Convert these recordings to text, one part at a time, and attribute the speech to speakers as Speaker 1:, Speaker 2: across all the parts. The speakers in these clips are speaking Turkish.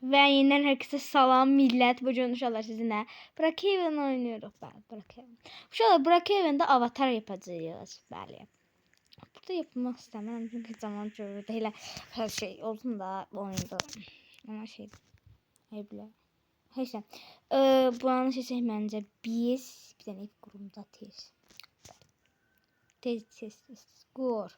Speaker 1: Ve yeniden herkese salam millet. Bugün inşallah sizinle Brookhaven oynuyoruz. Brookhaven. İnşallah Brookhaven'de avatar yapacağız. Bəli. Burada yapmak istemem çünkü zaman görürdü. Hele her şey olsun da oyunda. Ama şey. Hayble. Neyse. Buranın sesi bence biz bir tane ilk kurumda tez. Tez. Kur.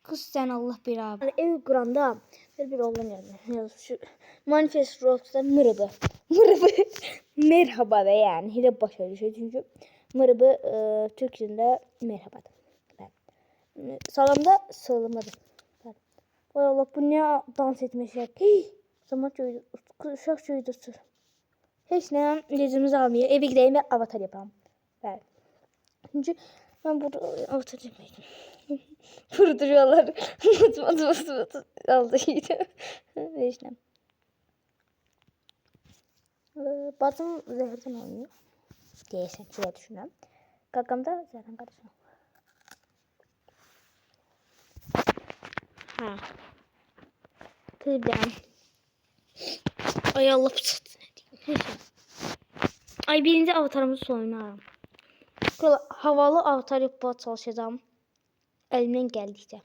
Speaker 1: Kız sen Allah beraber. Ev kuranda bir oğlan yani. Şu Manifest Rocks'ta mırıbı. Merhaba da yani. Hele başa düşüyor çünkü mırıbı Türkçe'de merhaba. Salamda sığılmadı. Vay Allah bu ne dans etme şey. Zaman çoğuydu. Uşaq çoğuydu. Hiç ne ilacımızı almıyor. Eve gideyim ve avatar yapalım. Evet. Çünkü ben burada avatar yapmayacağım. Vurduruyorlar. Mat aldı yine. İşte. Bacım zehirden oynuyor. Değilsen şöyle düşünüyorum. Kakam da zaten karışmıyor. Ha. Kıybem. Ay Allah pısat. Ay birinci avatarımızı oynarım. Böyle havalı avatar yapmaya çalışacağım. Elimden geldikçe.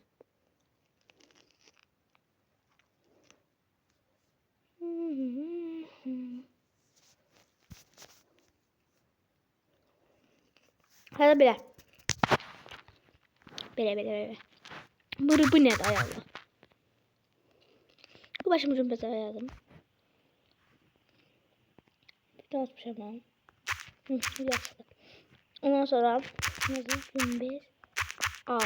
Speaker 1: Hadi bile. Bile. Bu ne ay Allah. Bu başımı cümbete yazdım. Biraz bir şey var. Yaptım. Ondan sonra yazdım 25 A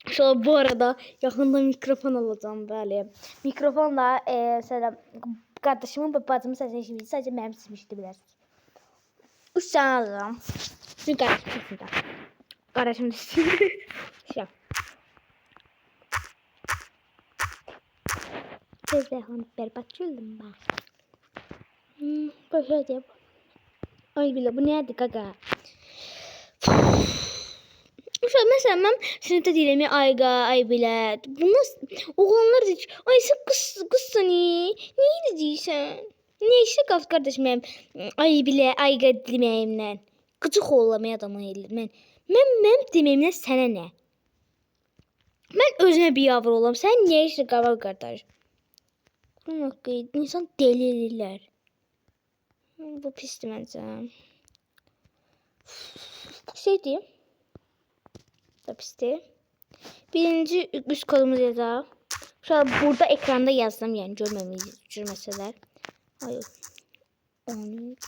Speaker 1: Şu bu arada yakında mikrofon alacağım böyle. Mikrofonla mesela kardeşimin ve bacımın sesini şimdi sadece benim sesim işitebilirsiniz. 3 tane alacağım. Çünkü kardeşim sesinde. Kardeşim de şey. Tezgahını berbat çöldüm ben. Böyle diyeyim. Ay bile bu neydi gaga? Mesela ben sınıfta değilim ya ay bile. Bu nasıl? Oğlanlar da ay sen kızsın iyi. Neydi diysen? Neyse kız kardeşim benim. Ay bile ayga demeyimle. Gıcık oğlamaya adamı elim. Ben demeyimle sana ne? Ben özüme bir yavru olam. Sen niye işte kaval kardeş? İnsan delirler. Bu pisti bence. Şey diyeyim. Pisti. Birinci üst kolumuz yazar. Şu an burada ekranda yazdım yani görmeseler. Hayır. 13.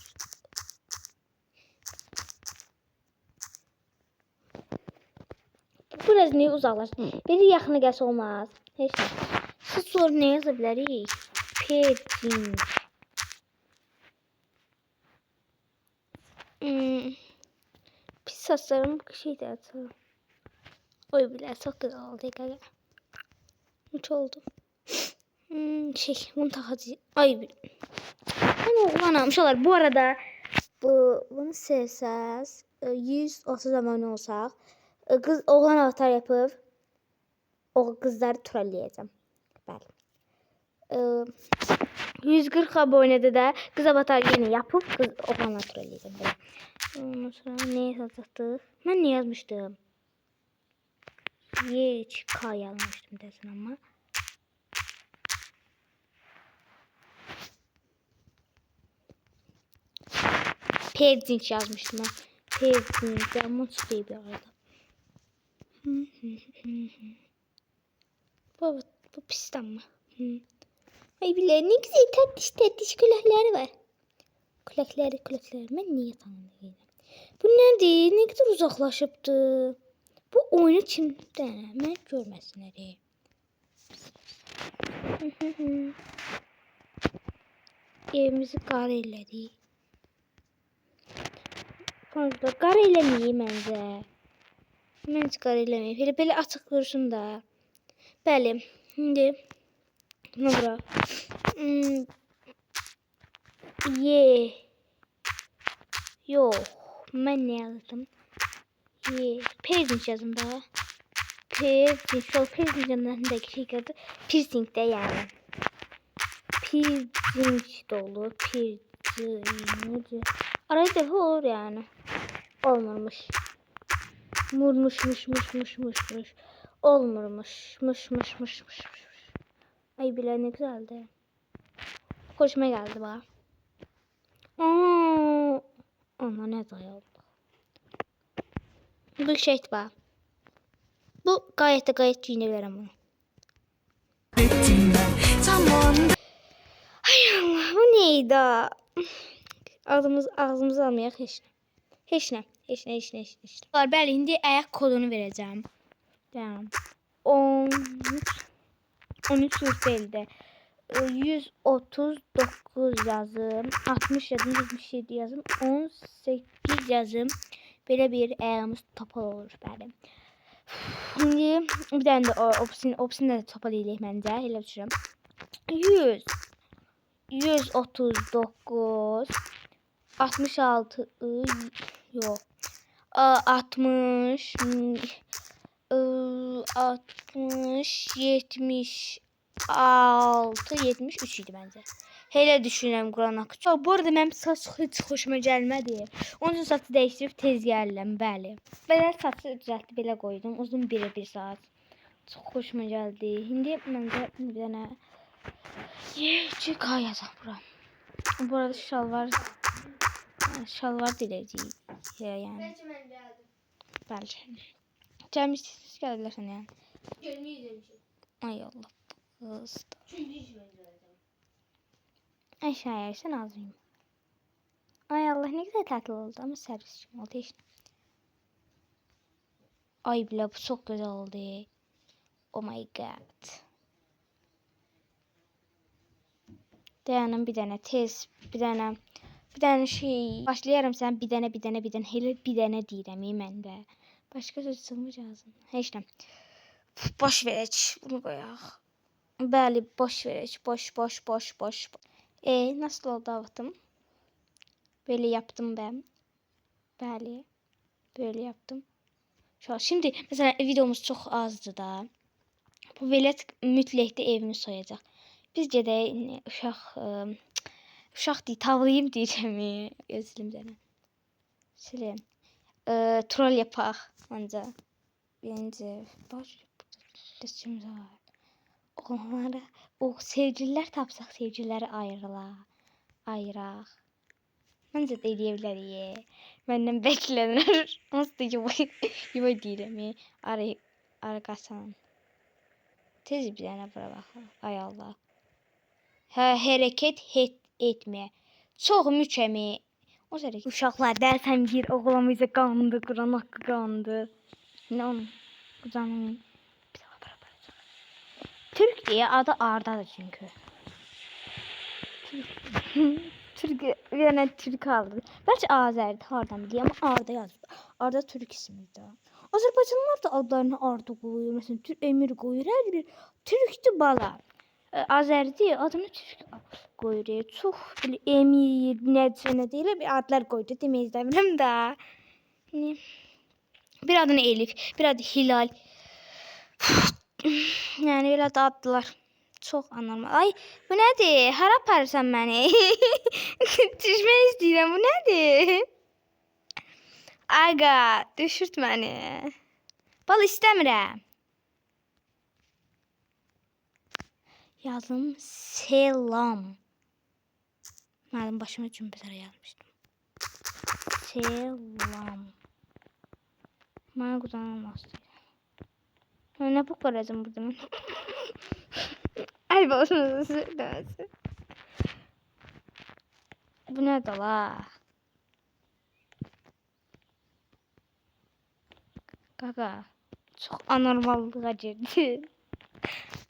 Speaker 1: Biraz niye uzaklaştı? Biri yaxına gəlsə olmaz. Heç nə. Siz sonra nə yaza bilərik? Pedin. Pis saçlarım şey de atalım. Oy bile çok güzel oldu. Hiç oldu. Bunu takacağım. Ay ben oğlan almışlar. Bu arada bunu sevsəz 130 abone olsaq kız oğlan avatar yapıp o kızları trolleyeceğim. Bəli. 140 abonede de kız avatar yeni yapıp kız oğlanları trolleyeceğim. Ondan sonra ne yazacaktık? Ben ne yazmıştım? YK yazmıştım desin ama. Perdinç yazmıştım ben. Perdinç. Ben mutlu değil bir arada. Bu pis ama. Ay bile ne güzel tatlış külahları var. Küləkləri. Mən niyə tanıyım? Bu nədir? Ne kadar uzaklaşıbdı? Bu oyunu kim denəmək görməsinlər. Evimizi qar elədik. Fazla qar eləməyim məncə. Mən heç qar eləməyim. Belə açıq dursun da. Bəli. Şimdi ne bura? Yok. Ben ne yazdım? Perdinç yazdım da. piercing'indeki şey adı piercing de yani. Piercing dolu, piercing. Arada defa olur yani. Olmamış. Murmuş. Olmurmuş. Mış. Ay bile ne güzeldi. Hoşuma geldi bana. Ama ne dayandı. Bu şey bak. Bu gayet giyinebilirim bunu. Tamam. Ay Allah, bu neydi? Ağzımızı almayak heç nə. Var, bəli, indi ayak kodunu verəcəm. Tamam. 13 beldə. 139 yazım, 60 yazım, 77 yazım, 18 yazım. Belə bir ayağımız topal olur bəli. Şimdi bir tane de opsin de topal eləyək məncə, elə düşünürəm. 139 66 yok. 60 70 73 idi məncə. Elə düşünürəm Quran haqqı. Bu arada mənim saç heç xoşuma gəlmədi. Onun üçün saçı dəyişdirib tez gəldim, bəli. Belə saçı düzəltdim, belə qoydum. Uzun bir saat. Çox xoşuma gəldi. İndi məncə bir dənə yazaq bura. Bu arada şalvar diləcəyik. Yəni.
Speaker 2: Bəlkə mən gəldim.
Speaker 1: Bəlkə. Gəlmişsiniz, gələ bilərsən yəni.
Speaker 2: Görməyəcəm.
Speaker 1: Ay Allah. Kız.
Speaker 2: Çünki iş mən gəldim.
Speaker 1: Aşağıya sen ağzıyım. Ay Allah, ne güzel tatil oldu ama servis için oldu işte. Ay bile bu çok güzel oldu. Oh my god. Dayanın bir tane tez, bir tane şey. Başlayarım sen bir tane hele bir tane deyirəm mən də. Başka söz sığmır lazım. Heç nə. Boş verək, bunu qoyaq. Bəli, boş verək. Boş. Nasıl oldu avatam? Böyle yaptım ben. Bəli. Böyle yaptım. Şimdi mesela videomuz çok azdı da. Bu velet mütləqdə evimi soyacaq. Biz gedək uşaq deyil, tavlayayım deyəcəm. Özlüm sənə. Silin. Troll yapaq ancaq. Birinci baş desimiz var. Onlara sevgililer tapsaq, sevgililəri ayıraq. Məncə də eləyə bilərik. Məndən bəklənir. Nasıl da yuva deyirəm. Arqasan. Tez bir dənə bura baxaq. Ay Allah. Hərəkət etmə. Çox mükəmməl. O sərək. Uşaqlar dərsəm gir, oğlamıza qandı, Quran haqqı qandı. Nə onun? Bu canım. Türk diye adı Arda'dır çünkü. Türk bir tane Türk aldı. Belki Azer'di, hardan biliyor ama Arda yazdı. Arda Türk ismiydi. Azerbaycanlılar da adlarını Arda koyuyor. Mesela Emir koyuyor. Her bir Türk'tü bala. Azer'di adını Türk koyuyor. Çok Emir ne değil bir adlar koydu demeyiz demirim da. Bir adını Elif, bir adı Hilal. Yani öyle de adlar. Çok anormal. Ay bu nedir? Hara aparırsan beni? Düşmək istəyirəm. Bu nedir? Aga düşürt beni. Bal istəmirəm. Yazım selam. Mənim başıma cümbüzərə yazmışdım. Selam. Mənə quzanılmaz. Ne bu karacım burada? Ay başınızı sürtmesin. Bu ne de la? Kaka. Çok anormallığa girdi.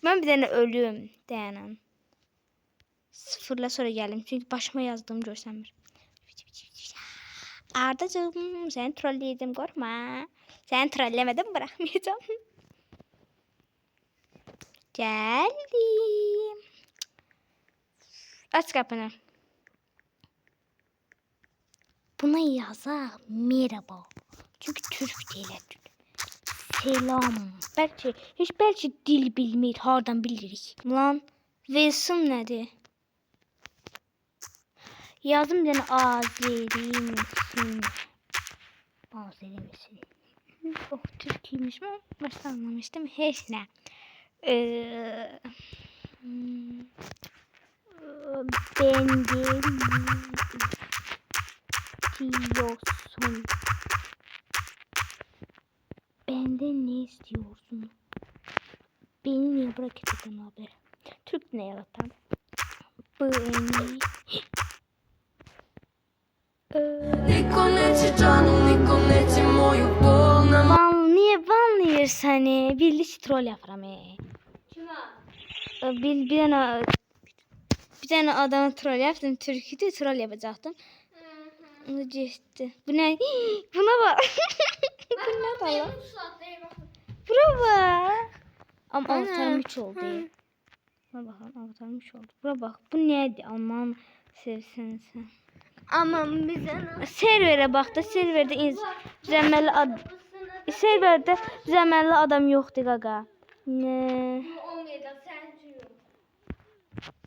Speaker 1: Ben bir tane ölüm. Dayanın. Sıfırla sonra geldim. Çünkü başıma yazdığım göstermir. Ardacığım seni trolleydim korkma. Seni trollemedim bırakmayacağım. Geldim. Aç kapını. Buna yazaq merhaba. Çünkü Türk değil. selam. Belki dil bilmir, hardan bilirik. Lan Wilson nədir? Yazım bir dənə Azeri misin? Azeri misin? Oh, Türkiymiş mi? Başta anlamıştım. Heç nə. Diyorsun. Benden ne istiyorsun? Beni niye bırakıyorsun abi? Türk ne yaratan? Beni. Niye banlayır seni? Birlik troll yaparam.
Speaker 2: Kime?
Speaker 1: Bir tane adamı troll yaptım. Türk'ü troll yapacaktım. O geçti. Bu ne? Buna bak. Bu ne lan? Buna bak. Ama avatarım 3 oldu. Buna bakalım avatarım 3 oldu. Buna bak. Bu neydi? Aman sevsen sen.
Speaker 2: Aman bize ne?
Speaker 1: Serverə bax da serverdə düzəməlli adam yoxdur qaqa. Ne?
Speaker 2: Olmayacak sensin yok.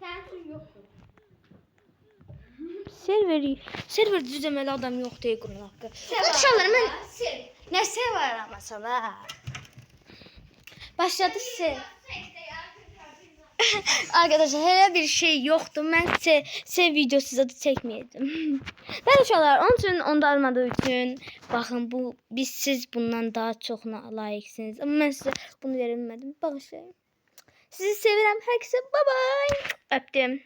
Speaker 2: Sensin yoktur.
Speaker 1: Serverdə düzəməlli adam yoxdur qurun haqqı.
Speaker 2: Uşaqlar mən
Speaker 1: Nə server amma sana? Başladı ser. Arkadaşlar hele bir şey yoktu. Ben sev videosu da çekmeyeceğim. Ben uşaqlar onun için onda almadığı için bakın siz bundan daha çok layıksınız. Ama ben size bunu veremedim. Bağışlayın. Sizi seviyorum. Herkese bye bye. Öptüm.